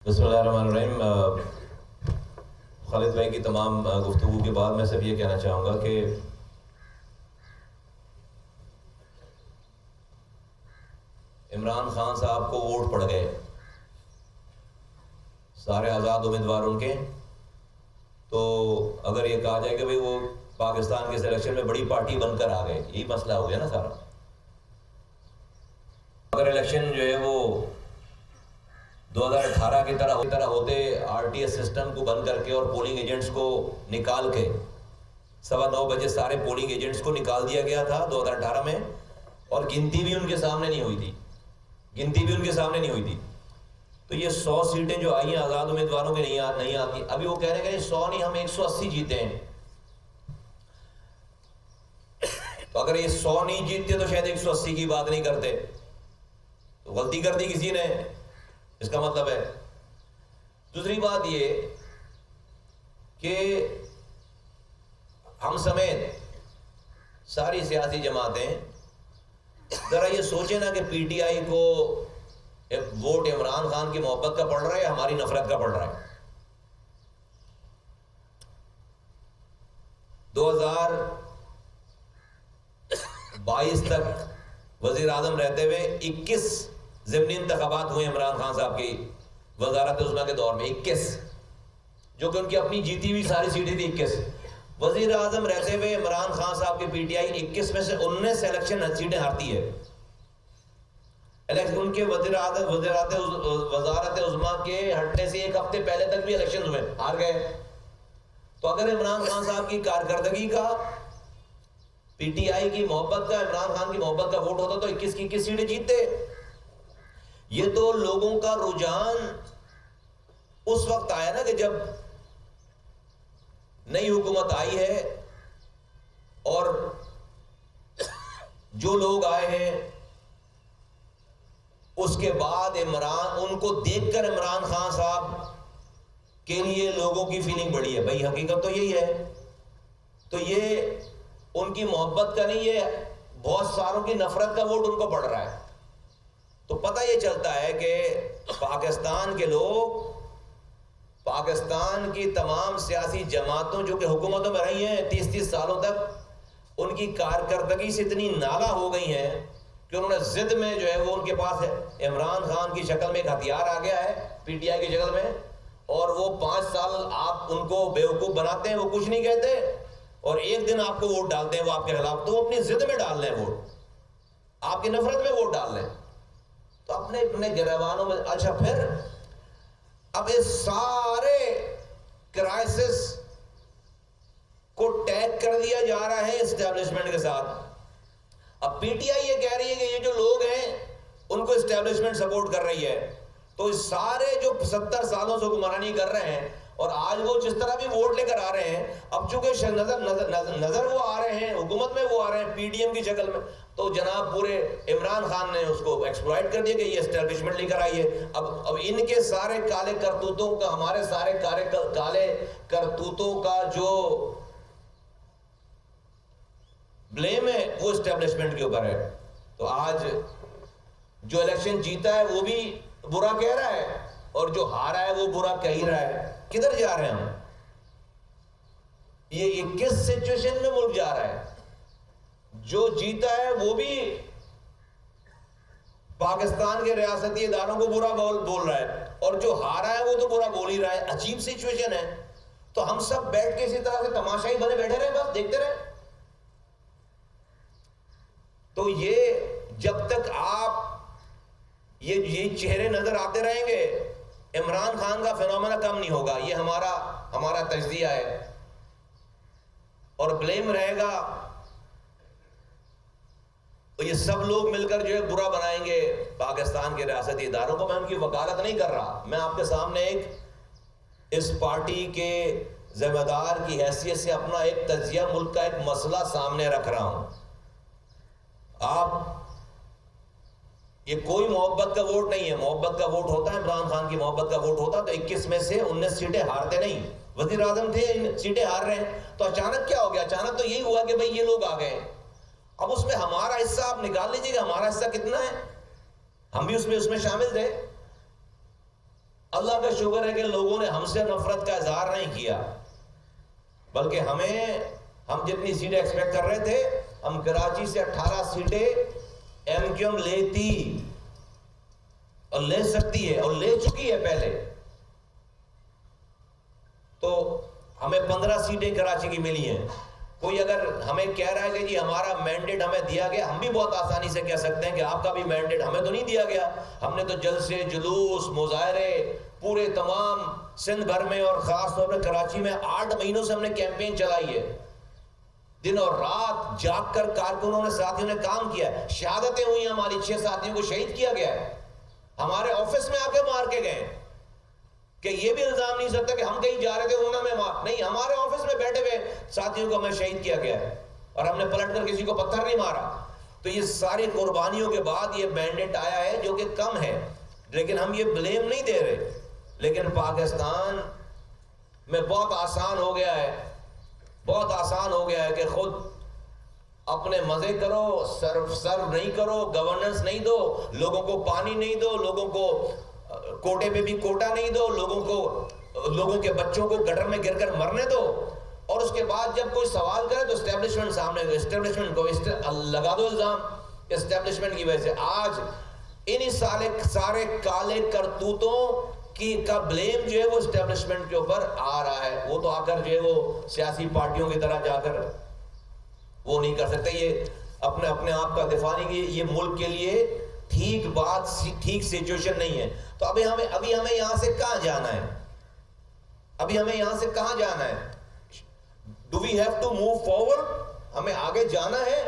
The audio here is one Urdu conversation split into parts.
بسم اللہ الرحمن الرحیم۔ خالد بھائی کی تمام گفتگو کے بعد میں صرف یہ کہنا چاہوں گا کہ عمران خان صاحب کو ووٹ پڑ گئے، سارے آزاد امیدوار ان کے، تو اگر یہ کہا جائے کہ بھئی وہ پاکستان کے سلیکشن میں بڑی پارٹی بن کر آ گئے، یہی مسئلہ ہو گیا نا سارا۔ اگر الیکشن جو ہے وہ 2018 کی طرح ہوتے، آر ٹی ایس سسٹم کو بند کر کے اور پولنگ ایجنٹس کو نکال کے 9:15 بجے سارے پولنگ ایجنٹس کو نکال دیا گیا تھا 2018 میں، اور گنتی بھی ان کے سامنے نہیں ہوئی تھی، تو یہ 100 سیٹیں جو آئی ہیں آزاد امیدواروں کے نہیں آتی۔ ابھی وہ کہہ رہے ہیں کہ 100 نہیں، ہم 180 جیتے ہیں، تو اگر یہ 100 نہیں جیتتے تو شاید 180 کی بات نہیں کرتے، تو غلطی کر دی کسی نے، اس کا مطلب ہے۔ دوسری بات یہ کہ ہم سمیت ساری سیاسی جماعتیں ذرا یہ سوچیں نا کہ پی ٹی آئی کو ایک ووٹ عمران خان کی محبت کا پڑ رہا ہے یا ہماری نفرت کا پڑ رہا ہے۔ 2022 تک وزیر اعظم رہتے ہوئے 21 ضمنی انتخابات ہوئے عمران خان صاحب کی وزارت عظمیٰ کے دور میں، 21، جو کہ ان کی اپنی جیتی ہوئی ساری سیٹیں تھی 21۔ وزیر اعظم رہتے ہوئے عمران خان صاحب کی پی ٹی آئی 21 میں سے 19 الیکشن سیٹیں ہارتی ہے۔ ان کے وزارت عظمیٰ کے ہٹنے سے ایک ہفتے پہلے تک بھی الیکشن ہوئے، ہار گئے۔ تو اگر عمران خان صاحب کی کارکردگی کا، پی ٹی آئی کی محبت کا، عمران خان کی محبت کا ووٹ ہوتا تو 21 کی 21 سیٹیں جیتتے۔ یہ تو لوگوں کا رجحان اس وقت آیا نا کہ جب نئی حکومت آئی ہے اور جو لوگ آئے ہیں اس کے بعد ان کو دیکھ کر عمران خان صاحب کے لیے لوگوں کی فیلنگ بڑی ہے۔ بھائی حقیقت تو یہی ہے، تو یہ ان کی محبت کا نہیں، یہ بہت ساروں کی نفرت کا ووٹ ان کو پڑ رہا ہے۔ تو پتہ یہ چلتا ہے کہ پاکستان کے لوگ، پاکستان کی تمام سیاسی جماعتوں جو کہ حکومتوں میں رہی ہیں 30 سالوں تک، ان کی کارکردگی سے اتنی نالاں ہو گئی ہیں کہ انہوں نے ضد میں جو ہے وہ ان کے پاس عمران خان کی شکل میں ایک ہتھیار آ گیا ہے پی ٹی آئی کی شکل میں، اور وہ 5 سال آپ ان کو بیوقوف بناتے ہیں، وہ کچھ نہیں کہتے، اور ایک دن آپ کو ووٹ ڈالتے ہیں وہ آپ کے خلاف، تو وہ اپنی ضد میں ڈال لیں ووٹ، آپ کی نفرت میں ووٹ ڈال لیں، تو اپنے گریبانوں میں۔ اچھا پھر اب اس سارے کرائسس کو ٹیگ کر دیا جا رہا ہے اسٹیبلشمنٹ کے ساتھ۔ اب پی ٹی آئی یہ کہہ رہی ہے کہ یہ جو لوگ ہیں ان کو اسٹیبلشمنٹ سپورٹ کر رہی ہے، تو اس سارے جو 70 سالوں سے حکمرانی کر رہے ہیں اور آج وہ جس طرح بھی ووٹ لے کر آ رہے ہیں، اب چونکہ نظر وہ آ رہے ہیں، حکومت میں وہ آ رہے ہیں پی ڈی ایم کی شکل میں، تو جناب پورے عمران خان نے اس کو ایکسپلائٹ کر دیا کہ یہ اسٹیبلشمنٹ لے کر آئی ہے۔ اب ان کے سارے کالے کرتوتوں کا، ہمارے سارے کالے کرتوتوں کا جو بلیم ہے وہ اسٹیبلشمنٹ کے اوپر ہے۔ تو آج جو الیکشن جیتا ہے وہ بھی برا کہہ رہا ہے، اور جو ہارا ہے وہ برا کہہ رہا ہے۔ کدھر جا رہے ہیں ہم؟ یہ کس سچویشن میں ملک جا رہا ہے؟ جو جیتا ہے وہ بھی پاکستان کے ریاستی اداروں کو برا بول رہا ہے، اور جو ہارا ہے وہ تو برا بول ہی رہا ہے۔ عجیب سچویشن ہے۔ تو ہم سب بیٹھ کے اسی طرح سے تماشائی بنے بیٹھے رہے، بس دیکھتے رہے؟ تو یہ جب تک آپ یہ چہرے نظر آتے رہیں گے، عمران خان کا فینومینا کم نہیں ہوگا۔ یہ ہمارا تجزیہ ہے، اور بلیم رہے گا، تو یہ سب لوگ مل کر جو ہے برا بنائیں گے پاکستان کے ریاستی اداروں کو۔ میں ان کی وکالت نہیں کر رہا، میں آپ کے سامنے ایک اس پارٹی کے ذمہ دار کی حیثیت سے اپنا ایک تجزیہ، ملک کا ایک مسئلہ سامنے رکھ رہا ہوں۔ آپ یہ کوئی محبت کا ووٹ نہیں ہے، محبت کا ووٹ ہوتا ہے، عمران خان کی محبت کا ووٹ ہوتا تو 21 میں سے 19 سیٹیں ہارتے نہیں۔ وزیر اعظم تھے، سیٹیں ہار رہے ہیں، تو اچانک کیا ہو گیا؟ اچانک تو یہی ہوا کہ بھئی یہ لوگ آ گئے۔ اب اس میں ہمارا حصہ آپ نکال لیجئے کہ ہمارا حصہ کتنا ہے، ہم بھی اس میں شامل تھے۔ اللہ کا شکر ہے کہ لوگوں نے ہم سے نفرت کا اظہار نہیں کیا، بلکہ ہم جتنی سیٹیں ایکسپیکٹ کر رہے تھے، ہم کراچی سے 18 سیٹیں ایم کیو ایم لیتی اور لے سکتی ہے اور لے چکی ہے پہلے، تو ہمیں 15 سیٹیں کراچی کی ملی ہیں۔ کوئی اگر ہمیں کہہ رہا ہے کہ جی ہمارا مینڈیٹ ہمیں دیا گیا، ہم بھی بہت آسانی سے کہہ سکتے ہیں کہ آپ کا بھی مینڈیٹ ہمیں تو نہیں دیا گیا، ہم نے تو جلسے، جلوس، مظاہرے پورے تمام سندھ بھر میں اور خاص طور پہ کراچی میں 8 مہینوں سے ہم نے کیمپین چلائی ہے، دن اور رات جاگ کر کارکنوں نے، ساتھیوں نے کام کیا ہے، شہادتیں ہوئی ہیں، ہماری 6 ساتھیوں کو شہید کیا گیا ہے، ہمارے آفس میں آ کے مار کے گئے، کہ یہ بھی الزام نہیں سکتا کہ ہم کہیں جا رہے تھے انہوں نے مار، نہیں، ہمارے آفس میں بیٹھے ہوئے ساتھیوں کو ہمیں شہید کیا گیا ہے اور ہم نے پلٹ کر کسی کو پتھر نہیں مارا۔ تو یہ ساری قربانیوں کے بعد یہ مینڈیٹ آیا ہے جو کہ کم ہے، لیکن ہم یہ بلیم نہیں دے رہے، لیکن پاکستان میں بہت آسان ہو گیا ہے، بہت آسان ہو گیا ہے کہ خود اپنے مزے کرو، سرو نہیں کرو، گورننس نہیں دو، لوگوں کو پانی نہیں دو، لوگوں کو کوٹے پہ بھی کوٹا نہیں دو، لوگوں کے بچوں کو گٹر میں گر کر مرنے دو، اور اس کے بعد جب کوئی سوال کرے تو اسٹیبلشمنٹ سامنے، اسٹیبلشمنٹ کو لگا دو الزام اسٹیبلشمنٹ کی وجہ سے۔ آج انہی سارے کالے کرتوتوں کا بلیم جو ہے وہ اسٹیبلشمنٹ کے اوپر آ رہا ہے، وہ تو آ کر جو ہے وہ سیاسی پارٹیوں کی طرح جا کر وہ نہیں کر سکتے، یہ اپنے آپ کا دفاع نہیں کی، یہ ملک کے لیے ٹھیک بات، ٹھیک سچویشن نہیں ہے۔ تو ابھی ہمیں یہاں سے کہاں جانا ہے؟ Do we have to move forward؟ ہمیں آگے جانا ہے،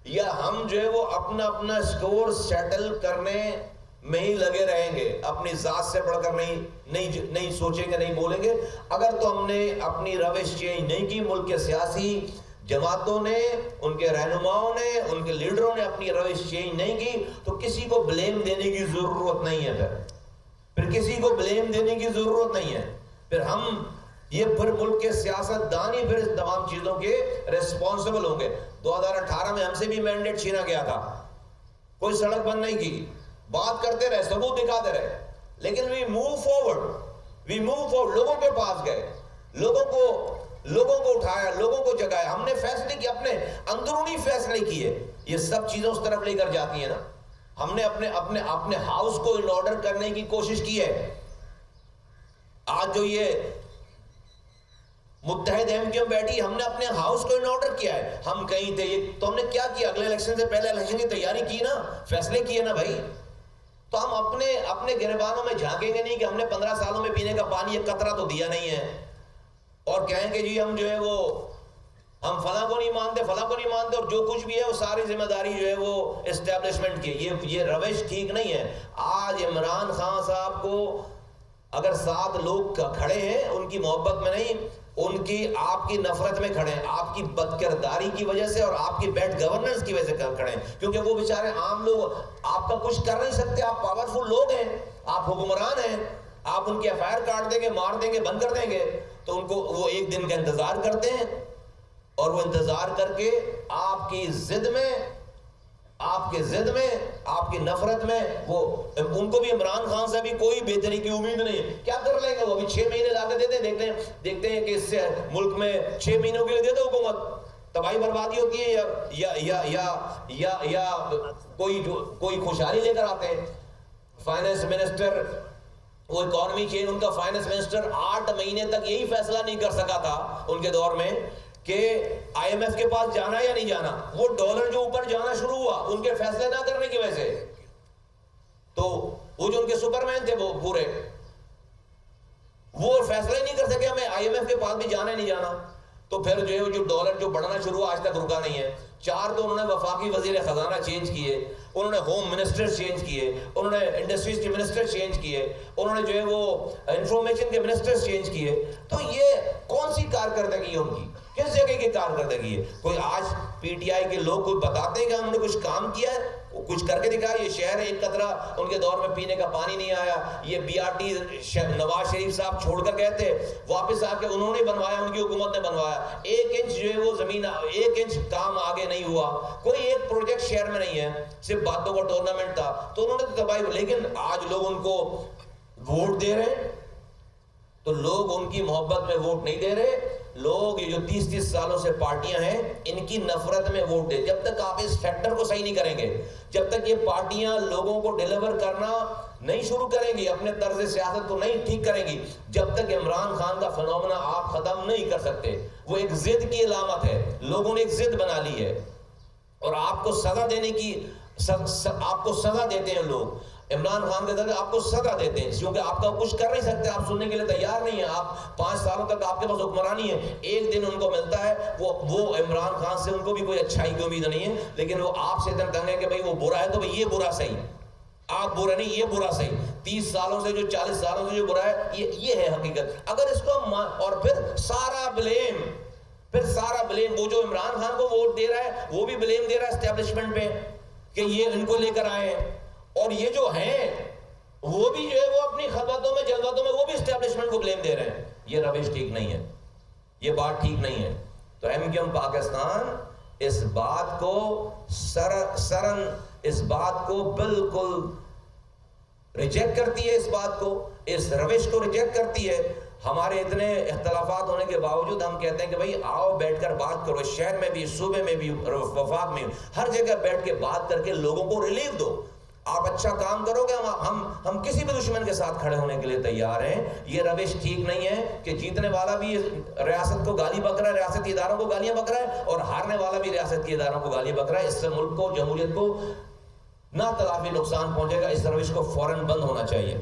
یا ہم جو ہے وہ اپنا سکور سیٹل کرنے میں ہی لگے رہیں گے، اپنی ذات سے بڑھ کر نہیں سوچیں گے، نہیں بولیں گے؟ اگر تو ہم نے اپنی روش چینج نہیں کی، ملک کے سیاسی جماعتوں نے، ان کے رہنماؤں نے، ان کے لیڈروں نے اپنی روش چینج نہیں کی، تو کسی کو بلیم دینے کی ضرورت نہیں ہے، پھر کسی کو بلیم دینے کی ضرورت نہیں ہے، پھر ملک کے سیاست دان ہی پھر اس تمام چیزوں کے ریسپانسبل ہوں گے۔ 2018 میں ہم سے بھی مینڈیٹ چھینا گیا تھا، کوئی سڑک بند نہیں کی، بات کرتے رہے، ثبوت دکھاتے رہے، لیکن we move forward، لوگوں کے پاس گئے، لوگوں کو اٹھایا، لوگوں کو جگایا، ہم نے فیصلے کیے، اپنے اندرونی فیصلے کیے۔ یہ سب چیزیں اس طرف لے کر جاتی ہیں نا، ہم نے اپنے ہاؤس کو ان آرڈر کرنے کی کوشش کی ہے۔ آج جو یہ متحد ایم کیوں بیٹھی، ہم نے اپنے ہاؤس کو ان آرڈر کیا ہے، ہم کہیں تھے، تو ہم نے کیا کیا؟ اگلے الیکشن سے پہلے الیکشن کی تیاری کی نا، فیصلے کیے نا بھائی۔ تو ہم اپنے گریبانوں میں جھانکیں گے نہیں کہ ہم نے 15 سالوں میں پینے کا پانی ایک قطرہ تو دیا نہیں ہے، اور کہیں کہ جی ہم جو ہے وہ ہم فلاں کو نہیں مانتے، اور جو کچھ بھی ہے وہ ساری ذمہ داری جو ہے وہ اسٹیبلشمنٹ کی۔ یہ روش ٹھیک نہیں ہے۔ آج عمران خان صاحب کو اگر 7 لوگ کھڑے ہیں ان کی محبت میں نہیں، آپ کی نفرت میں کھڑے ہیں، آپ کی بدکرداری کی وجہ سے اور آپ کی بیڈ گورننس کی وجہ سے کھڑے ہیں، کیونکہ وہ بیچارے عام لوگ آپ کا کچھ کر نہیں سکتے، آپ پاورفل لوگ ہیں، آپ حکمران ہیں، آپ ان کی ایف آئی آر کاٹ دیں گے، مار دیں گے، بند کر دیں گے، تو ان کو وہ ایک دن کا انتظار کرتے ہیں، اور وہ انتظار کر کے آپ کی ضد میں، آپ کی نفرت میں، وہ ان کو بھی عمران خان سے بھی کوئی بہتری کی امید نہیں، کیا کر لیں گے وہ؟ ابھی 6 مہینے لا کے دیکھتے ہیں کہ اس سے ملک میں 6 مہینوں کے لیے دے دو حکومت، تباہی بربادی ہوتی ہے، یا کوئی خوشحالی لے کر آتے ہیں۔ فائنانس منسٹر، وہ اکانومی چین، ان کا فائنانس منسٹر 8 مہینے تک یہی فیصلہ نہیں کر سکا تھا ان کے دور میں کہ آئی ایم ایف کے پاس جانا یا نہیں جانا۔ وہ ڈالر جو اوپر جانا شروع ہوا ان کے فیصلے نہ کرنے کی وجہ سے، تو وہ جو ان کے سپرمین تھے وہ پورے، وہ فیصلہ ہی نہیں کر سکے ہمیں آئی ایم ایف کے پاس بھی جانا ہے نہیں جانا۔ تو پھر جو ہے جو ڈالر جو بڑھنا شروع ہوا آج تک رکا نہیں ہے۔ 4 تو انہوں نے وفاقی وزیر خزانہ چینج کیے، انہوں نے ہوم منسٹر چینج کیے، انہوں نے انڈسٹریز کے منسٹر چینج کیے، انہوں نے جو ہے وہ انفارمیشن کے منسٹر چینج کیے۔ تو یہ کون سی کارکردگی ہے ان کی؟ کس جگہ کی کارکردگی ہے؟ کوئی آج پی ٹی آئی کے لوگ کوئی بتاتے ہیں کہ ہم نے کچھ کام کیا ہے، کچھ کر کے دکھایا؟ یہ شہر ایک قطرہ ان کے دور میں پینے کا پانی نہیں آیا، یہ be are T Nawaz Sharif صاحب چھوڑ کر گئے تھے، واپس آ کے انہوں نے بنوایا، ان کی حکومت نے بنوایا۔ 1 انچ جو ہے وہ زمین، 1 انچ کام آگے نہیں ہوا، کوئی ایک پروجیکٹ شہر میں نہیں ہے، صرف باتوں کا ٹورنامنٹ تھا، تو انہوں نے تو تباہی۔ لیکن آج لوگ ان کو ووٹ دے رہے ہیں تو لوگ ان کی محبت میں ووٹ نہیں دے رہے. لوگ یہ جو 30 سالوں سے پارٹیاں ہیں ان کی نفرت میں ووٹ دے. جب تک آپ اس فیکٹر کو صحیح نہیں کریں گے, جب تک یہ پارٹیاں لوگوں کو ڈیلیور کرنا نہیں شروع کریں گی, اپنے طرز سیاست کو نہیں ٹھیک کریں گی, جب تک عمران خان کا فنومنا آپ ختم نہیں کر سکتے. وہ ایک ضد کی علامت ہے, لوگوں نے ایک ضد بنا لی ہے اور آپ کو سزا دینے کی آپ کو سزا دیتے ہیں لوگ. عمران خان کے ذریعے آپ کو سزا دیتے ہیں کیونکہ آپ کا کچھ کر نہیں سکتے, آپ سننے کے لیے تیار نہیں ہیں. آپ 5 سالوں تک آپ کے پاس حکمرانی ہے, ایک دن ان کو ملتا ہے, وہ عمران خان سے ان کو بھی کوئی اچھائی کی امید نہیں ہے, لیکن وہ آپ سے اتنا تنگ ہے کہ بھئی وہ برا ہے تو بھئی یہ برا صحیح, آپ برا نہیں یہ برا صحیح. 30 سالوں سے جو 40 سالوں سے جو برا ہے یہ ہے حقیقت. اگر اس کو اور پھر سارا بلیم وہ جو عمران خان کو ووٹ دے رہا ہے وہ بھی بلیم دے رہا ہے اسٹیبلشمنٹ پہ کہ یہ ان کو لے کر آئے ہیں, اور یہ جو ہیں وہ بھی جو ہے وہ اپنی خلوتوں میں جلوتوں میں وہ بھی اسٹیبلشمنٹ کو بلیم دے رہے ہیں. یہ روش ٹھیک نہیں ہے, یہ بات ٹھیک نہیں ہے. تو ایم پاکستان اس بات کو اس بات کو بالکل ریجیکٹ کرتی ہے, اس روش کو ریجیکٹ کرتی ہے. ہمارے اتنے اختلافات ہونے کے باوجود ہم کہتے ہیں کہ بھئی آؤ بیٹھ کر بات کرو, شہر میں بھی, صوبے میں بھی, وفاق میں, ہر جگہ بیٹھ کے بات کر کے لوگوں کو ریلیف دو. آپ اچھا کام کرو گے, ہم کسی بھی دشمن کے ساتھ کھڑے ہونے کے لیے تیار ہیں. یہ روش ٹھیک نہیں ہے کہ جیتنے والا بھی ریاست کو گالی بک رہا ہے, ریاستی اداروں کو گالیاں بک رہا ہے, اور ہارنے والا بھی ریاستی اداروں کو گالی بک رہا ہے. اس سے ملک کو, جمہوریت کو نہ تلافی نقصان پہنچے گا. اس روش کو فوراً بند ہونا چاہیے.